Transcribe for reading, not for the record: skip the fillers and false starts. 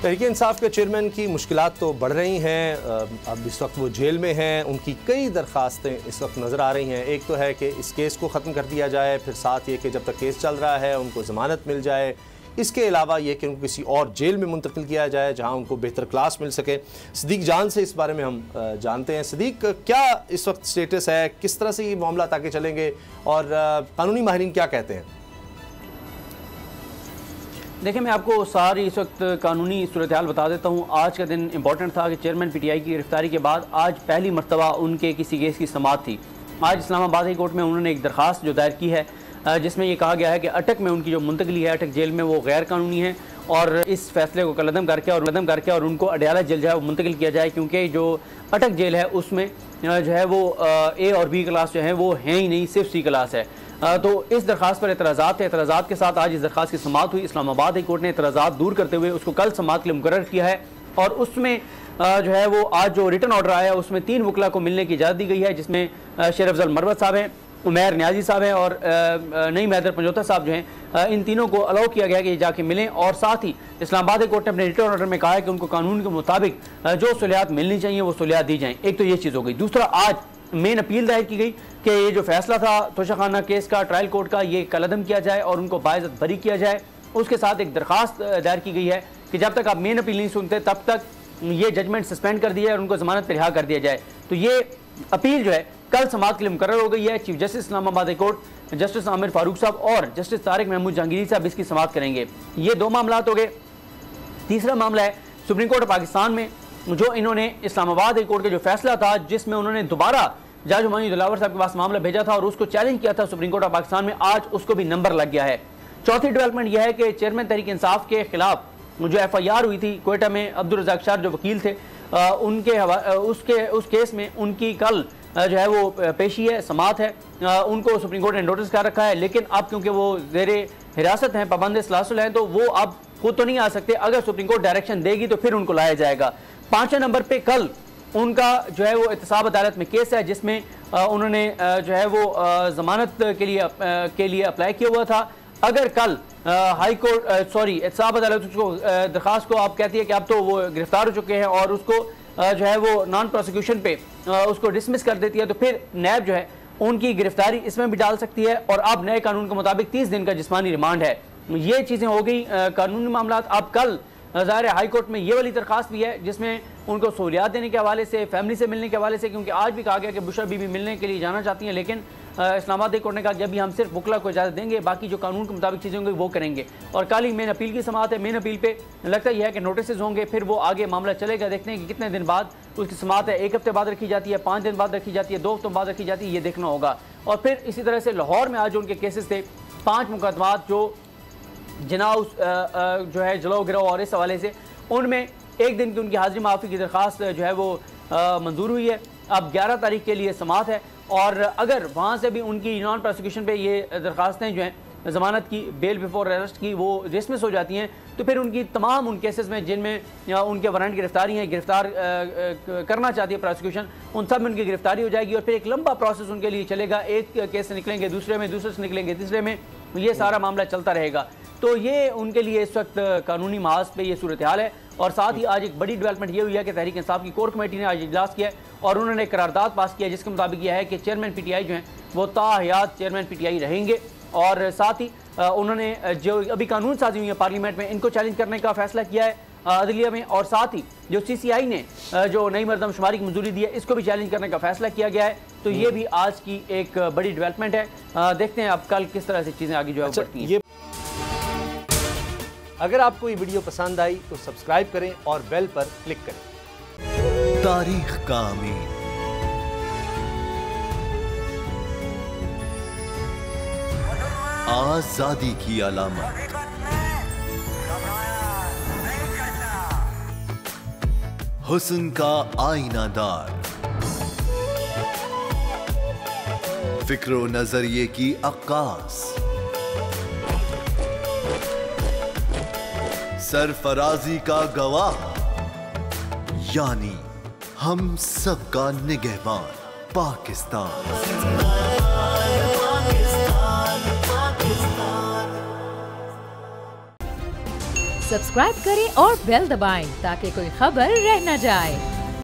तहरीक-ए-इंसाफ के चेयरमैन की मुश्किलात तो बढ़ रही हैं। अब इस वक्त वो जेल में हैं। उनकी कई दरख्वास्तें इस वक्त नज़र आ रही हैं। एक तो है कि इस केस को ख़त्म कर दिया जाए, फिर साथ ये कि जब तक केस चल रहा है उनको ज़मानत मिल जाए। इसके अलावा ये कि उनको किसी और जेल में मुंतकिल किया जाए जहाँ उनको बेहतर क्लास मिल सके। सदीक जान से इस बारे में हम जानते हैं। सदीक, क्या इस वक्त स्टेटस है, किस तरह से ये मामला आगे चलेंगे और कानूनी माहिरीन क्या कहते हैं? देखिए, मैं आपको सारी इस वक्त कानूनी सूरत हाल बता देता हूँ। आज का दिन इंपॉर्टेंट था कि चेयरमैन पीटीआई की गिरफ्तारी के बाद आज पहली मरतबा उनके किसी केस की समाअत थी। आज इस्लामाबाद हाई कोर्ट में उन्होंने एक दरख्वास्त जो दायर की है जिसमें ये कहा गया है कि अटक में उनकी जो मुंतकली है अटक जेल में वो गैर कानूनी है और इस फैसले को कलअदम करके और उनको अडयाला जेल जो है वो मुंतकिल किया जाए, क्योंकि जो अटक जेल है उसमें जो है वो ए और बी क्लास जो है वो हैं ही नहीं, सिर्फ सी क्लास है। तो इस दरख्वास्त पर एतराज़ात के साथ आज इस दरख्वास्त की समाअत हुई। इस्लामाबाद हाई कोर्ट ने एतराज़ात दूर करते हुए उसको कल समाअत के लिए मुकर्रर किया है और उसमें जो है वो आज जो रिटर्न ऑर्डर आया है उसमें 3 वकला को मिलने की इजाज़त दी गई है, जिसमें शेर अफजल मरवत साहब हैं, उमैर न्याजी साहब हैं और नईम हैदर पंजोता साहब जो हैं। इन तीनों को अलाउ किया गया कि ये जाके मिलें और साथ ही इस्लामाबाद हाई कोर्ट ने अपने रिटर्न ऑर्डर में कहा है कि उनको कानून के मुताबिक जो सहूलियात मिलनी चाहिए वो सहूलियात दी जाएँ। एक तो ये चीज़ हो गई। दूसरा, आज मेन अपील दायर की गई कि ये जो फैसला था तोशाखाना केस का ट्रायल कोर्ट का ये कलअदम किया जाए और उनको बाइज़्ज़त बरी किया जाए। उसके साथ एक दरख्वास्त दायर की गई है कि जब तक आप मेन अपील नहीं सुनते तब तक ये जजमेंट सस्पेंड कर दिया जाए और उनको जमानत पर रिहा कर दिया जाए। तो ये अपील जो है कल समाअत के लिए मुकर्रर हो गई है। Chief justice Islamabad high court justice Aamir Farooq साहब और जस्टिस तारिक महमूद जहांगीरी साहब इसकी समाअत करेंगे। ये 2 मामला हो गए। तीसरा मामला है सुप्रीम कोर्ट ऑफ पाकिस्तान में जो इन्होंने इस्लामाबाद हाई कोर्ट का जो फैसला था जिसमें उन्होंने दोबारा जज हुमायूं दिलावर साहब के पास मामला भेजा था और उसको चैलेंज किया था सुप्रीम कोर्ट ऑफ पाकिस्तान में, आज उसको भी नंबर लग गया है। चौथी डेवलपमेंट यह है कि चेयरमैन तहरीक इंसाफ के खिलाफ जो FIR हुई थी क्वेटा में, अब्दुल रज़ाक शाह जो वकील थे उस केस में उनकी कल जो है वो पेशी है, समाअत है। उनको सुप्रीम कोर्ट ने नोटिस कर रखा है, लेकिन अब क्योंकि वो ज़ेरे हिरासत हैं, पाबंद सलासल हैं, तो वो अब खुद तो नहीं आ सकते। अगर सुप्रीम कोर्ट डायरेक्शन देगी तो फिर उनको लाया जाएगा। 5वें नंबर पे कल उनका जो है वो एहतसाब अदालत में केस है जिसमें उन्होंने जो है वो जमानत के लिए अप्लाई किया हुआ था। अगर कल हाई कोर्ट एहतसाब अदालत उसको दरख्वास्त को आप कहती है कि अब तो वो गिरफ्तार हो चुके हैं और उसको जो है वो नॉन प्रोसिक्यूशन पे उसको डिसमिस कर देती है, तो फिर नैब जो है उनकी गिरफ्तारी इसमें भी डाल सकती है और अब नए कानून के मुताबिक 30 दिन का जिस्मानी रिमांड है। ये चीज़ें हो गई कानूनी मामला। अब कल ज़ाहिर हाई कोर्ट में ये वाली दरख्वास्त भी है जिसमें उनको सहूलियात देने के हवाले से, फैमिली से मिलने के हवाले से, क्योंकि आज भी कहा गया कि बुशरा बीबी मिलने के लिए जाना चाहती हैं, लेकिन इस्लामाबाद हाई कोर्ट ने कहा कि अभी हम सिर्फ वकला को इजाज़त देंगे, बाकी जो कानून के मुताबिक चीज़ें होंगी वो करेंगे। और कल ही मेन अपील की समाअत है। मेन अपील पे लगता यह है कि नोटिस होंगे, फिर वो आगे मामला चलेगा। देखते हैं कि कितने दिन बाद उसकी समाअत है। 1 हफ्ते बाद रखी जाती है, 5 दिन बाद रखी जाती है, 2 हफ्तों बाद रखी जाती है, ये देखना होगा। और फिर इसी तरह से लाहौर में आज उनके केसेस थे 5 मुकदमात जो जनाउस जो है जलाओ गिराओ और इस हवाले से, उनमें 1 दिन की उनकी हाजिरी माफ़ी की दरख्वास्त जो है वो मंजूर हुई है। अब 11 तारीख के लिए समाअत है और अगर वहाँ से भी उनकी नॉन प्रोसिक्यूशन पे ये दरख्वास्तें जो हैं ज़मानत की, बेल बिफोर अरेस्ट की, वो डिसमिस हो जाती हैं, तो फिर उनकी तमाम उन केसेस में जिनमें उनके वारंट गिरफ्तारी हैं, गिरफ्तार करना चाहती है प्रोसिक्यूशन, उन सब में उनकी गिरफ्तारी हो जाएगी और फिर एक लंबा प्रोसेस उनके लिए चलेगा। एक केस से निकलेंगे दूसरे में, दूसरे से निकलेंगे तीसरे में, ये सारा मामला चलता रहेगा। तो ये उनके लिए इस वक्त कानूनी महाज पे ये सूरत हाल है। और साथ ही आज एक बड़ी डेवलपमेंट ये हुई है कि तहरीक इंसाफ की कोर कमेटी ने आज इजलास किया है और उन्होंने एक करारदाद पास किया जिसके मुताबिक यह है कि चेयरमैन पीटीआई जो हैं वो ताहयात चेयरमैन पीटीआई रहेंगे। और साथ ही उन्होंने जो अभी कानून साजी हुई है पार्लियामेंट में, इनको चैलेंज करने का फैसला किया है अदलिया में। और साथ ही जो CCI ने जो नई मरदमशुमारी की मंजूरी दी है, इसको भी चैलेंज करने का फैसला किया गया है। तो ये भी आज की एक बड़ी डेवलपमेंट है। देखते हैं अब कल किस तरह से चीज़ें आगे जो है बढ़ती हैं। अगर आपको ये वीडियो पसंद आई तो सब्सक्राइब करें और बेल पर क्लिक करें। तारीख का अमीन, आजादी की अलामत, हुस्न का आईनादार, फिक्रो नजरिए की अक्कास, सरफराजी का गवाह, यानी हम सबका निगहबान पाकिस्तान। सब्सक्राइब करें और बेल दबाएं ताकि कोई खबर रह न जाए।